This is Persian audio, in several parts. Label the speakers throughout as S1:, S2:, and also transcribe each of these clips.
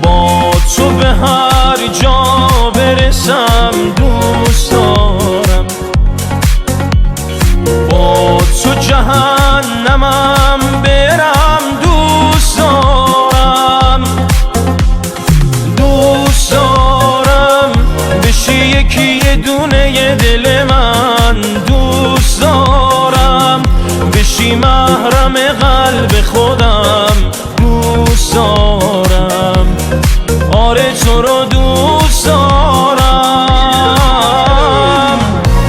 S1: با تو به هر جا برسم دوست دارم، با تو جهنمم برم دوست دارم، دوست دارم بشی یکی یه دونه دل من، دوست دارم بشی محرم قلب خودم، دوست دارم آره تو رو دوست دارم.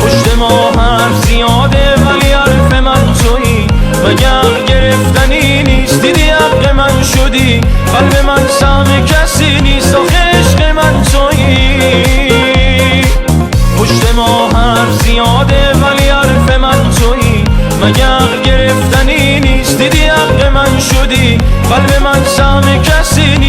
S1: پشت ما حرف زیاده ولی حرف من تویی، وگر گرفتنی نیست دیدی حق من شدی، قلب من سهم کسی نیست آخه عشق من تویی. پشت ما حرف زیاده ولی حرف من تویی، مگر گرفتنی نیست دیدی حق من شدی، قلب من سهم کسی نیست